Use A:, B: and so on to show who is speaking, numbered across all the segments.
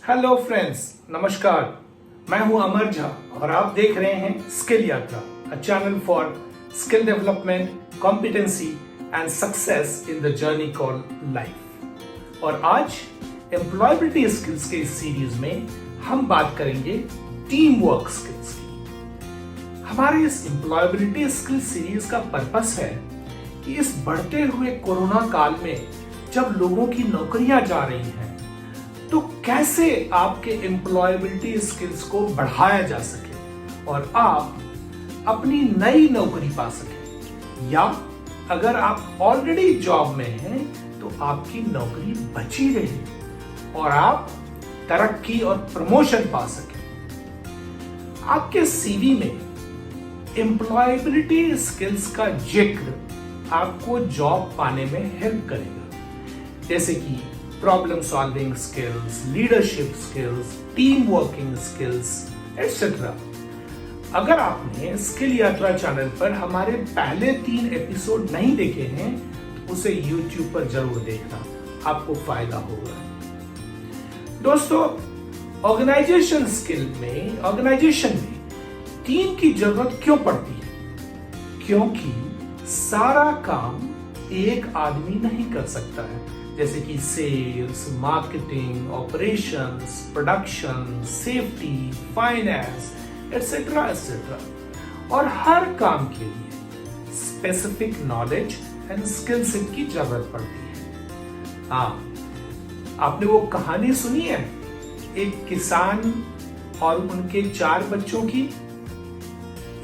A: Hello friends, नमस्कार। मैं हूं अमर झा और आप देख रहे हैं स्किल यात्रा, a channel for skill development, competency and success in the journey called life. और आज एम्प्लॉयबिलिटी स्किल्स के इस सीरीज में हम बात करेंगे टीम वर्क स्किल्स की। हमारे इस एम्प्लॉयबिलिटी स्किल्स सीरीज का पर्पस है कि इस बढ़ते हुए कोरोना काल में जब लोगों की नौकरियां जा रही हैं, तो कैसे आपके एम्प्लॉयबिलिटी स्किल्स को बढ़ाया जा सके और आप अपनी नई नौकरी पा सके, या अगर आप ऑलरेडी जॉब में हैं तो आपकी नौकरी बची रहे और आप तरक्की और प्रमोशन पा सके। आपके सीवी में एम्प्लॉयबिलिटी स्किल्स का जिक्र आपको जॉब पाने में हेल्प करेगा, जैसे कि problem solving skills, leadership skills, team working skills etcetera. अगर आपने स्किल यात्रा चैनल पर हमारे पहले 3 एपिसोड नहीं देखे हैं तो उसे YouTube पर जरूर देखना, आपको फायदा होगा। दोस्तों, ऑर्गेनाइजेशन में टीम की जरूरत क्यों पड़ती है? क्योंकि सारा काम एक आदमी नहीं कर सकता है, जैसे कि sales, marketing, operations, production, safety, finance etcetera etcetera. और हर काम के लिए specific knowledge and skill set की जरूरत पड़ती है। हाँ, आपने वो कहानी सुनी है, एक किसान और उनके 4 बच्चों की?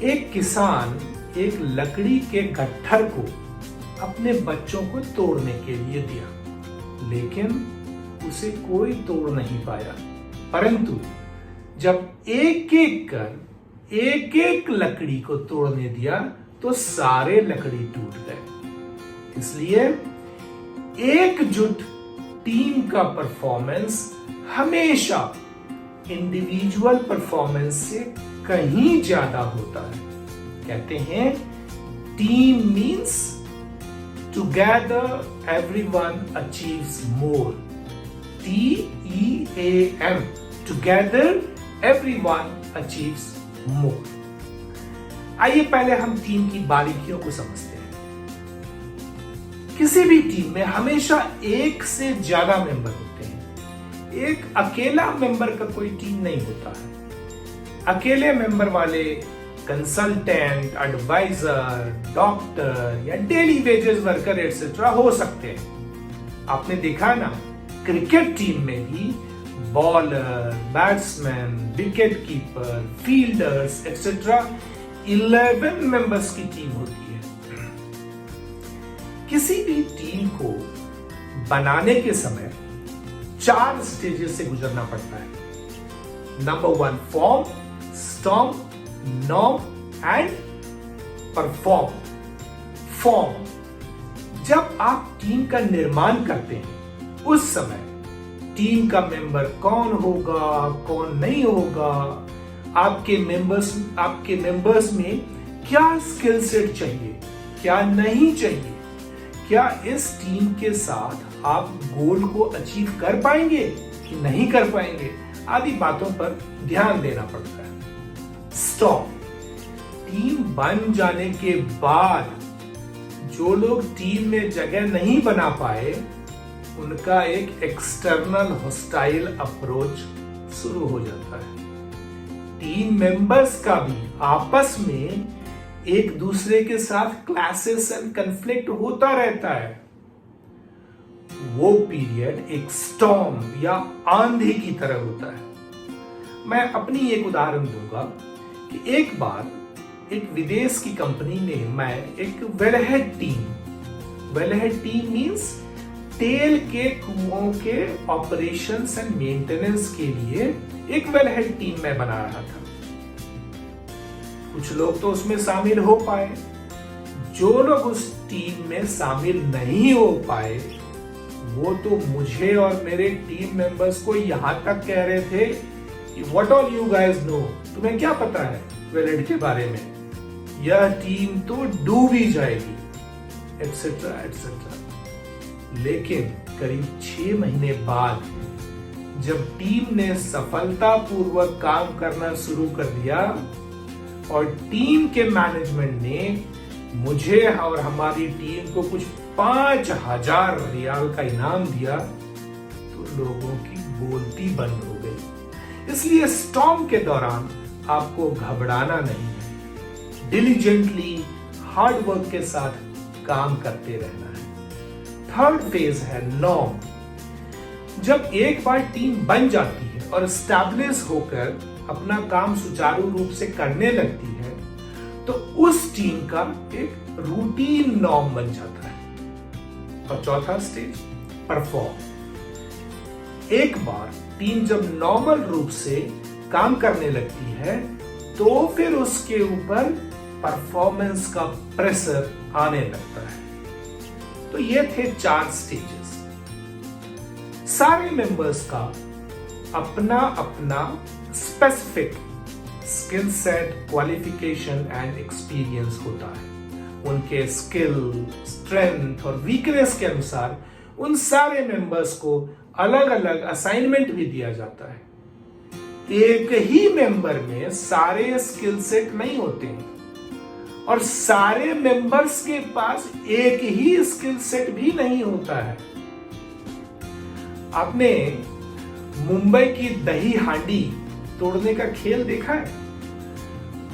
A: एक किसान एक लकड़ी के गट्ठर को अपने बच्चों को तोड़ने के लिए दिया, लेकिन उसे कोई तोड़ नहीं पाया। परंतु जब एक एक लकड़ी को तोड़ने दिया तो सारे लकड़ी टूट गए। इसलिए एकजुट टीम का परफॉर्मेंस हमेशा इंडिविजुअल परफॉर्मेंस से कहीं ज्यादा होता है। कहते हैं team means together everyone achieves more. TEAM, together everyone achieves more. आइए पहले हम टीम की बारीकियों को समझते हैं। किसी भी टीम में हमेशा एक से ज्यादा मेंबर होते हैं। एक अकेला मेंबर का कोई टीम नहीं होता है। अकेले मेंबर वाले कंसल्टेंट, एडवाइजर, डॉक्टर या डेली वेजेस वर्कर एटसेट्रा हो सकते हैं। आपने देखा ना, क्रिकेट टीम में भी bowler, batsman, wicket keeper, fielders etcetera 11 members की टीम होती है। किसी भी टीम को बनाने के समय 4 स्टेजेस से गुजरना पड़ता है। Number 1 form, storm, norm and perform. Form, जब आप टीम का निर्माण करते हैं उस समय टीम का मेंबर कौन होगा, कौन नहीं होगा, आपके मेंबर्स में क्या स्किल सेट चाहिए, क्या नहीं चाहिए, क्या इस टीम के साथ आप गोल को अचीव कर पाएंगे कि नहीं कर पाएंगे, आदि बातों पर ध्यान देना पड़ता है। स्टॉप, टीम बन जाने के बाद जो लोग टीम में जगह नहीं बना पाए उनका एक एक्सटर्नल हॉस्टाइल अप्रोच शुरू हो जाता है। टीम मेंबर्स का भी आपस में एक दूसरे के साथ क्लैशेस एंड कन्फ्लिक्ट होता रहता है। वो पीरियड एक स्टॉर्म या आंधी की तरह होता है। मैं अपनी एक उदाहरण दूंगा कि एक बार एक विदेश की कंपनी में मैं एक वेलहेड टीम मींस तेल के कुओं के ऑपरेशंस एंड मेंटेनेंस के लिए एक वेलहेड टीम में बना रहा था। कुछ लोग तो उसमें शामिल हो पाए। जो लोग उस टीम में शामिल नहीं हो पाए वो तो मुझे और मेरे टीम मेंबर्स को यहां तक कह रहे थे कि what all you guys know, तुम्हें क्या पता है वेलहेड के बारे में, यह टीम तो डूब ही जाएगी एटसेट्रा एटसेट्रा। लेकिन करीब 6 महीने बाद जब टीम ने सफलतापूर्वक काम करना शुरू कर दिया और टीम के मैनेजमेंट ने मुझे और हमारी टीम को कुछ 5,000 रियाल का इनाम दिया, तो लोगों की बोलती बंद हो गई। इसलिए स्टॉर्म के दौरान आपको घबराना नहीं है, डिलीजेंटली हार्ड वर्क के साथ काम करते रहना है। थर्ड फेज है नॉर्म। जब एक बार टीम बन जाती है और स्टैब्लिश होकर अपना काम सुचारू रूप से करने लगती है, तो उस टीम का एक रूटीन नॉर्म बन जाता है। और चौथा स्टेज परफॉर्म। एक बार टीम जब नॉर्मल रूप से काम करने लगती है, तो फिर उसके ऊपर परफॉर्मेंस का प्रेशर आने लगता है। तो ये थे 4 स्टेजेस। सारे मेंबर्स का अपना अपना specific skill set, qualification and experience होता है। उनके स्किल, स्ट्रेंथ और वीकनेस के अनुसार उन सारे मेंबर्स को अलग अलग असाइनमेंट भी दिया जाता है। एक ही मेंबर में सारे स्किल सेट नहीं होते हैं और सारे मेंबर्स के पास एक ही स्किल सेट भी नहीं होता है। आपने मुंबई की दही हांडी तोड़ने का खेल देखा है?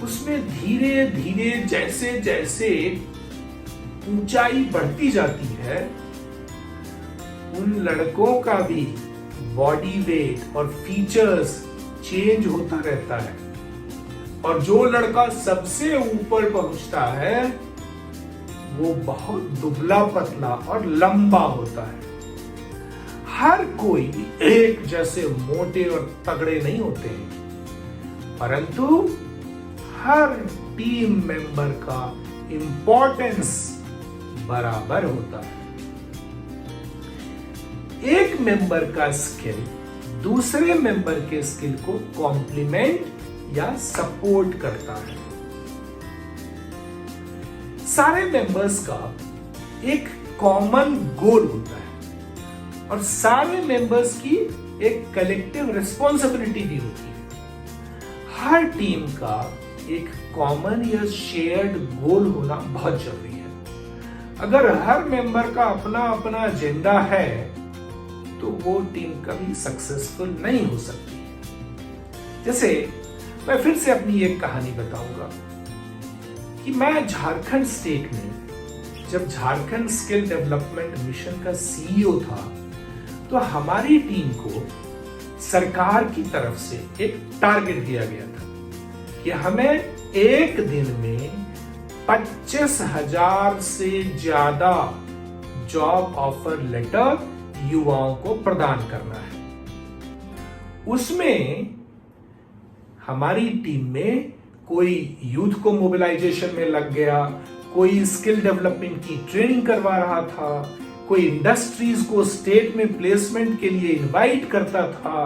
A: उसमें धीरे धीरे जैसे जैसे ऊंचाई बढ़ती जाती है, उन लड़कों का भी बॉडी वेट और फीचर्स चेंज होता रहता है। और जो लड़का सबसे ऊपर पहुंचता है, वो बहुत दुबला पतला और लंबा होता है। हर कोई एक जैसे मोटे और तगड़े नहीं होते हैं, परंतु हर टीम मेंबर का इंपॉर्टेंस बराबर होता है। एक मेंबर का स्किल दूसरे मेंबर के स्किल को कॉम्प्लीमेंट या सपोर्ट करता है। सारे मेंबर्स का एक कॉमन गोल होता है और सारे मेंबर्स की एक कलेक्टिव रिस्पॉन्सिबिलिटी भी होती है। हर टीम का एक कॉमन या शेयर्ड गोल होना बहुत जरूरी है। अगर हर मेंबर का अपना अपना एजेंडा है, तो वो टीम कभी सक्सेसफुल नहीं हो सकती। जैसे मैं फिर से अपनी एक कहानी बताऊंगा कि मैं झारखंड स्टेट में जब झारखंड स्किल डेवलपमेंट मिशन का सीईओ था, तो हमारी टीम को सरकार की तरफ से एक टारगेट दिया गया था कि हमें एक दिन में 25,000 से ज्यादा जॉब ऑफर लेटर युवाओं को प्रदान करना है। उसमें हमारी टीम में कोई यूथ को मोबिलाइजेशन में लग गया, कोई स्किल डेवलपमेंट की ट्रेनिंग करवा रहा था, कोई इंडस्ट्रीज को स्टेट में प्लेसमेंट के लिए इनवाइट करता था,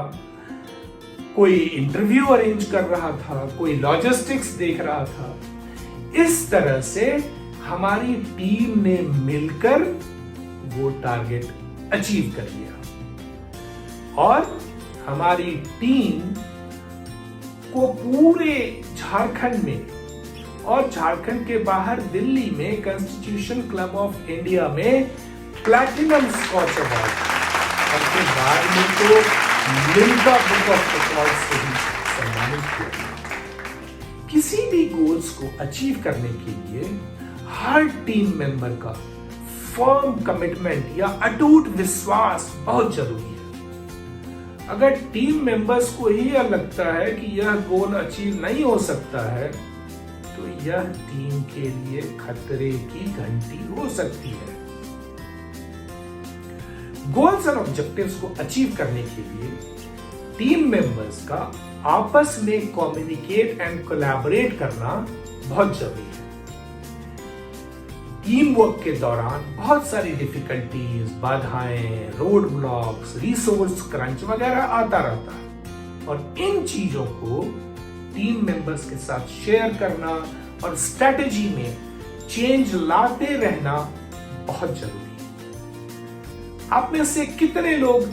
A: कोई इंटरव्यू अरेंज कर रहा था, कोई लॉजिस्टिक्स देख रहा था। इस तरह से हमारी टीम ने मिलकर वो टारगेट अचीव कर लिया और हमारी टीम को पूरे झारखंड में और झारखंड के बाहर दिल्ली में कॉन्स्टिट्यूशन क्लब ऑफ इंडिया में प्लैटिनम स्कॉच अवार्ड और फिर बाद में तो लिम्का बुक ऑफ रिकॉर्ड से भी सम्मानित किया। किसी भी गोल्स को अचीव करने के लिए हर टीम मेंबर का फर्म कमिटमेंट या अटूट विश्वास बहुत जरूरी है। अगर टीम मेंबर्स को यह लगता है कि यह गोल अचीव नहीं हो सकता है, तो यह टीम के लिए खतरे की घंटी हो सकती है। गोल्स और ऑब्जेक्टिव्स को अचीव करने के लिए टीम मेंबर्स का आपस में कम्युनिकेट एंड कोलैबोरेट करना बहुत जरूरी है। टीम वर्क के दौरान बहुत सारी डिफिकल्टीज, बाधाएं, रोड ब्लॉक्स, रिसोर्स क्रंच वगैरह आता रहता है और इन चीजों को टीम मेंबर्स के साथ शेयर करना और स्ट्रेटेजी में चेंज लाते रहना बहुत जरूरी है। आप में से कितने लोग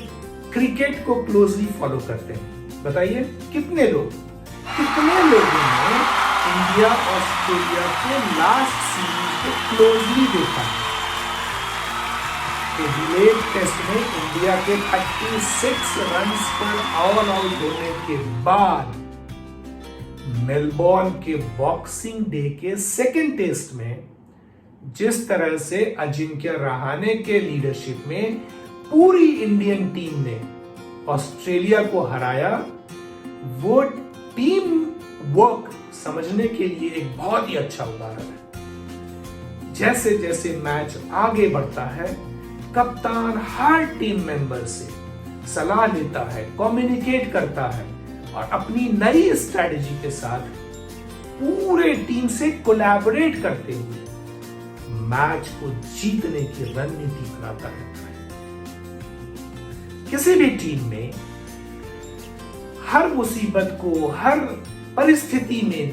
A: क्रिकेट को क्लोजली फॉलो करते हैं? बताइए कितने लोगों ने इंडिया ऑस्ट्रेलिया के लास्ट सीरीज को क्लोजली देखा है? डिलेड टेस्ट में इंडिया के 36 रन्स पर ऑल आउट होने के बाद मेलबोर्न के बॉक्सिंग डे के सेकेंड टेस्ट में जिस तरह से अजिंक्य रहाणे के लीडरशिप में पूरी इंडियन टीम ने ऑस्ट्रेलिया को हराया, वो टीम वर्क समझने के लिए एक बहुत ही अच्छा उदाहरण है। जैसे जैसे मैच आगे बढ़ता है, कप्तान हर टीम मेंबर से सलाह लेता है, कम्युनिकेट करता है और अपनी नई स्ट्रेटजी के साथ पूरे टीम से कोलैबोरेट करते हुए मैच को जीतने की रणनीति बनाता रहता है। किसी भी टीम में हर मुसीबत को, हर परिस्थिति में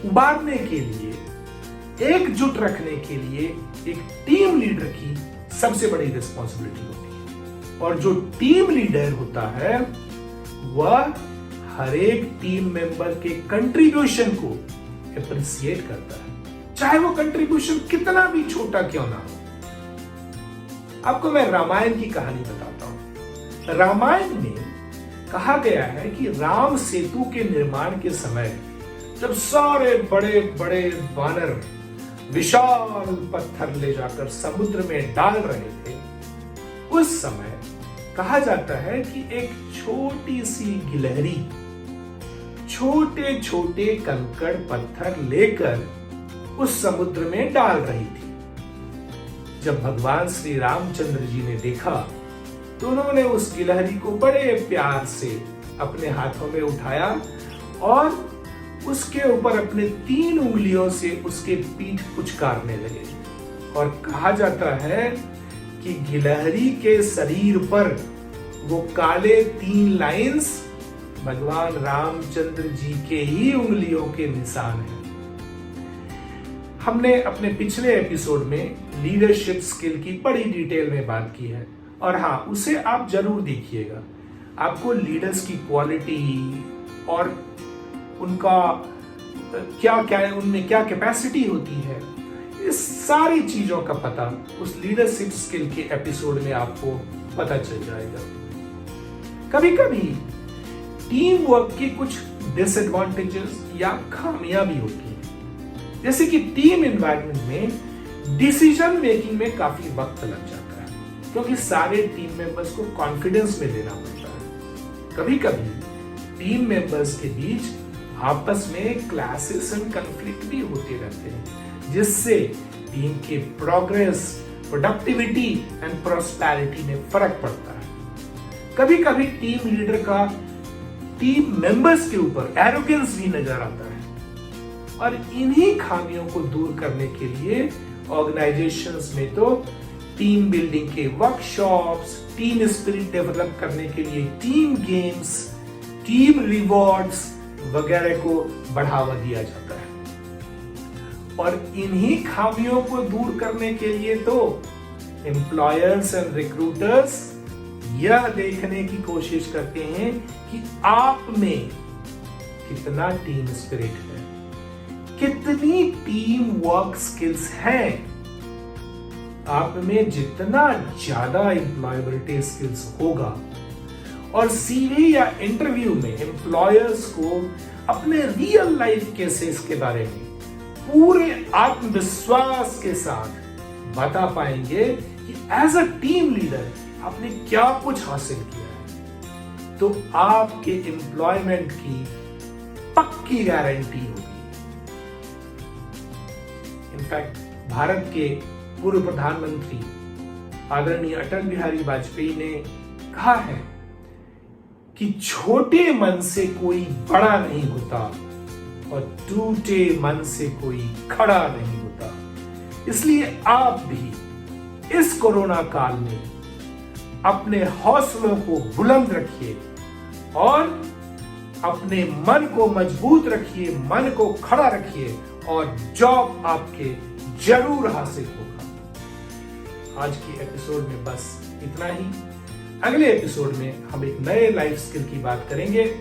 A: उबारने के लिए, एकजुट रखने के लिए एक टीम लीडर की सबसे बड़ी रिस्पॉन्सिबिलिटी होती है। और जो टीम लीडर होता है वह हर एक टीम मेंबर के कंट्रीब्यूशन को अप्रिशिएट करता है, चाहे वो कंट्रीब्यूशन कितना भी छोटा क्यों ना हो। आपको मैं रामायण की कहानी बताता हूं। रामायण में कहा गया है कि राम सेतु के निर्माण के समय जब सारे बड़े बड़े वानर विशाल पत्थर ले जाकर समुद्र में डाल रहे थे, उस समय कहा जाता है कि एक छोटी सी गिलहरी छोटे छोटे कंकड़ पत्थर लेकर उस समुद्र में डाल रही थी। जब भगवान श्री रामचंद्र जी ने देखा तो उन्होंने उस गिलहरी को बड़े प्यार से अपने हाथों में उठाया और उसके ऊपर अपने 3 उंगलियों से उसके पीठ पुचकारने लगे। और कहा जाता है कि गिलहरी के शरीर पर वो काले 3 लाइंस भगवान रामचंद्र जी के ही उंगलियों के निशान हैं। हमने अपने पिछले एपिसोड में लीडरशिप स्किल की बड़ी डिटेल में बात की है और हाँ, उसे आप जरूर देखिएगा। आपको लीडर्स की क्वालिटी और उनका उनमें क्या कैपेसिटी होती है, इस सारी चीजों का पता उस लीडरशिप स्किल के एपिसोड में आपको पता चल जाएगा। कभी कभी टीम वर्क की कुछ डिसएडवांटेजेस या खामियां भी होती हैं, जैसे कि टीम एनवायरनमेंट में डिसीजन मेकिंग में काफी वक्त लग जाता है, क्योंकि सारे टीम मेंबर्स को कॉन्फिडेंस में लेना पड़ता है। कभी कभी टीम मेंबर्स के बीच आपस में क्लैशेस एंड कॉन्फ्लिक्ट भी होते रहते हैं, जिससे टीम के प्रोग्रेस, प्रोडक्टिविटी एंड प्रॉस्पेरिटी में फर्क पड़ता है। कभी कभी टीम लीडर का टीम मेंबर्स के ऊपर एरोगेंस भी नजर आता है और इन्हीं खामियों को दूर करने के लिए ऑर्गेनाइजेशंस में तो टीम बिल्डिंग के वर्कशॉप्स, टीम स्पिरिट डेवलप करने के लिए टीम गेम्स, टीम रिवॉर्ड्स वगैरह को बढ़ावा दिया जाता है। और इन्हीं खामियों को दूर करने के लिए तो एम्प्लॉयर्स एंड रिक्रूटर्स यह देखने की कोशिश करते हैं कि आप में कितना टीम स्पिरिट है, कितनी टीम वर्क स्किल्स हैं। आप में जितना ज्यादा एम्प्लॉयबिलिटी स्किल्स होगा और सीवी या इंटरव्यू में एम्प्लॉयर्स को अपने रियल लाइफ केसेस के बारे में पूरे आत्मविश्वास के साथ बता पाएंगे कि एज अ टीम लीडर आपने क्या कुछ हासिल किया है, तो आपके एम्प्लॉयमेंट की पक्की गारंटी होगी। इनफैक्ट भारत के पूर्व प्रधानमंत्री आदरणीय अटल बिहारी वाजपेयी ने कहा है कि छोटे मन से कोई बड़ा नहीं होता और टूटे मन से कोई खड़ा नहीं होता। इसलिए आप भी इस कोरोना काल में अपने हौसलों को बुलंद रखिए और अपने मन को मजबूत रखिए, मन को खड़ा रखिए और जॉब आपके जरूर हासिल होगा। आज की एपिसोड में बस इतना ही। अगले एपिसोड में हम एक नए लाइफ स्किल की बात करेंगे।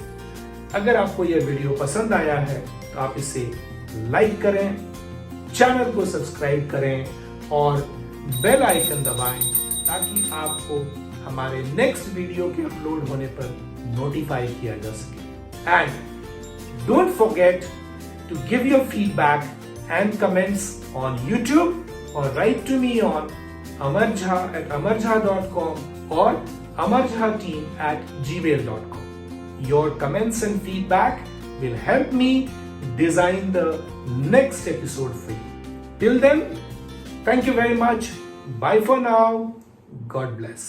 A: अगर आपको यह वीडियो पसंद आया है तो आप इसे लाइक करें, चैनल को सब्सक्राइब करें और बेल आइकन दबाएं ताकि आपको हमारे नेक्स्ट वीडियो के अपलोड होने पर नोटिफाई किया जा सके। And don't forget to give your feedback and comments on YouTube or write to me on amarjha@amarjha.com or amarjhateam@gmail.com. Your comments and feedback will help me design the next episode for you. Till then, thank you very much. Bye for now. God bless.